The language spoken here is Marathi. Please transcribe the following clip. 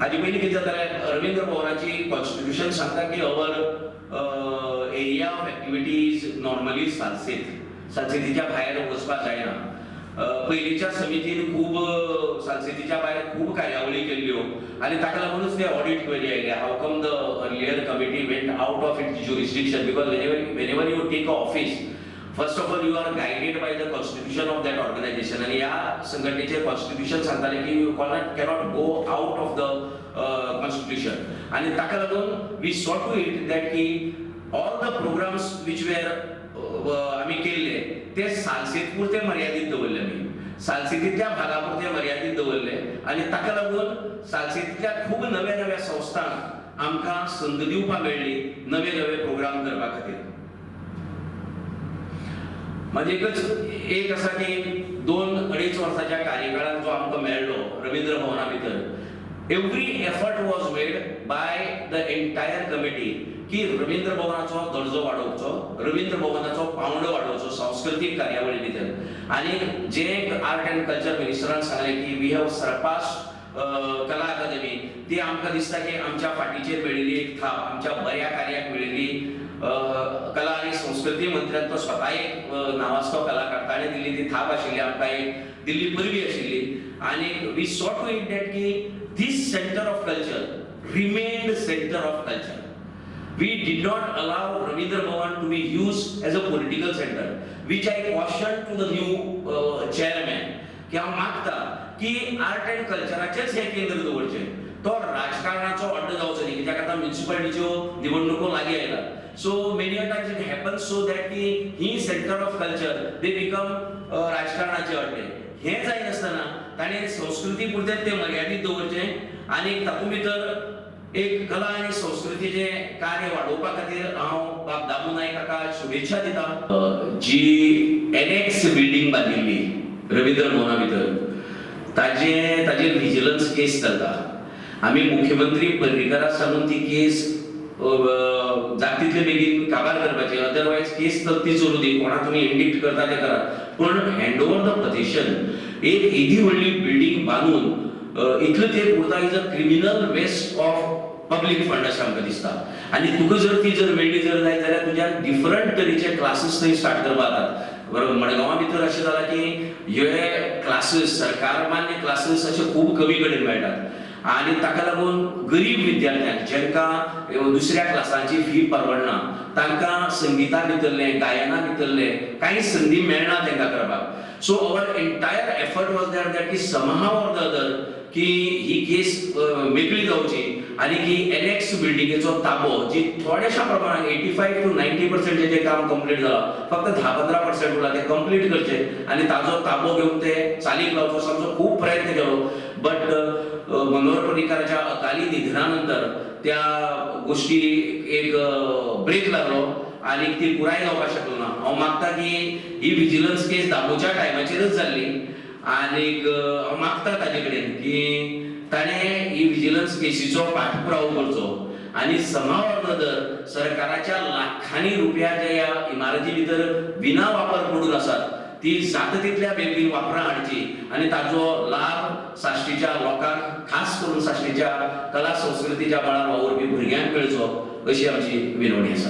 हाजी पयलीं कितें जातालें, रवींद्र भवनाची कॉन्स्टिट्यूशन सांगता की our area of activities normally सालसेतीच्या भायर वचपाक जायना. पयलींच्या समितीन खूब सालसेतीच्या भायर खूब कार्यावळी केल्ल्यो आनी ताका लागूनच ते ऑडिट क्वेरी आयले. How come the earlier committee went out of its jurisdiction, because whenever you take a office, first of all you are guided by the constitution of that organization. आणि या संघटनेचे कॉन्स्टिट्यूशन सांगताले की you cannot go out of the constitution. आणि ताका लागून we saw to it that की all the programmes which were आम्ही केले ते सालसेत पुरते मर्यादित दवरले. आमी सालसेतीच्या भागापुरते मर्यादित दवरले आणि ताका लागून सालसेतीच्या खूब नव्या नव्या संस्थांक आमकां संद दिवपाक मेळ्ळी नवे नवे प्रोग्राम करपा खातीर. म्हणजे एक आसा की 2-2.5 वर्साच्या कार्यकाळात जो आमकां मेळ्ळो रवींद्र भवना भितर, every effort was made by the entire committee की रवींद्र भवनाचो दर्जो वाडोवचो, रवींद्र भवनाचो पावंडो वाडोवचो सांस्कृतीक कार्यावळी भितर. आणि जे आर्ट अँड कल्चर मिनिस्टरान सांगले की वी हॅव सरपास्ड कला अकादमी, ती आमकां दिसता की आमच्या फाटीचेर मेळिल्ली एक थाप, आमच्या बऱ्या कार्याक मेळिल्ली कला आणि संस्कृती मंत्र्यान तो स्वता एक नावाजतो कलाकार ताणें दिल्ली ती थाप आशिल्ली, आमकां एक दिल्ली परबी आशिल्ली. आणि we saw to it that की this centre of culture remained centre of culture. We did not allow Ravindra Bhavan to be used as a political center, which I cautioned to the new chairman की हांव मागता की आर्ट अँड कल्चराचेच हे केंद्र दवरचें, तो राजकारणाचो अड्डो जावचो न्ही. कित्याक आतां म्युनिसिपालिटीच्यो निवडणुको लागीं आयला. So many a times it happens so that की ही centre of culture they become राजकारणाचे अड्डे. हें जायनासतना ताणें संस्कृती पुरतें तें मर्यादीत दवरचें आणि तातूंत भितर एक कला आणि संस्कृतीचे कार्य वाढोवपा खातीर हांव बाब दामू नायकाका शुभेच्छा दिता. जी एनेक्स बिल्डिंग बांदिल्ली रवींद्र भवना भितर, ताजेर व्हिजिलन्स केस चलता. आमी मुख्यमंत्री पर्रीकाराक सांगून ती केस जाता तितले बेगीन काबार करपाची, अदरवायज केस ती चलू दी, कोणा तुमी इंडिक्ट करता ते करा, पूण हँड ओवर द पोझिशन एक एदी व्हडली बिल्डिंग बांदून इतलें तें पुरता is a criminal waste of public fund अशें आमकां दिसता. आनी तुका जर ती जर मेळ्ळी जर जाय जाल्यार तुज्या डिफरंट तरेचे क्लासीस थंय स्टार्ट करपाक जातात. मडगांवा भितर अशें जालां की हे क्लासीस सरकार मान्य क्लासीस अशे खूब कमी कडेन मेळटात आनी ताका लागून गरीब विद्यार्थ्यांक जेंकां दुसऱ्या क्लासांची फी परवडना तांकां संगीता भितरले गायना भितरले कांय संदी मेळना तांकां करपाक. So our entire effort was that की समहाव ऑर द अदर की ही केस मेकळी जावची आणि की एनेक्स बिल्डिंगेचो ताबो जी थोड्याशा प्रमाणात 85 to 90% जे काम कंप्लीट जाला, फक्त 10-15% उरला ते कंप्लीट करचे आणि ताजो ताबो घेऊन ते चालीक लावचो असो आमचो खूप प्रयत्न केलो. बट मनोहर पर्रीकाराच्या अकाली निधनानंतर त्या गोष्टी एक ब्रेक लागलो आणि ती पुराय जावपाक शकलो ना. हांव मागता की ही व्हिजिलन्स केस दामूच्या टायमाचेरच जाल्ली आणि हांव मागता ताजे कडेन की ताणें ही व्हिजिलन्स केसीचो पाठपुरावो करचो आणि समाव सरकाराच्या लाखांनी रुपया जे ह्या इमारती भितर विना वापर पडून आसात ती जाता तितल्या बेगीन वापरां हाडची आणि ताजो लाभ साश्टीच्या लोकांक खास करून साश्टीच्या कला संस्कृतीच्या मळार वावुरपी भुरग्यांक मेळचो अशी आमची विनवणी आसा.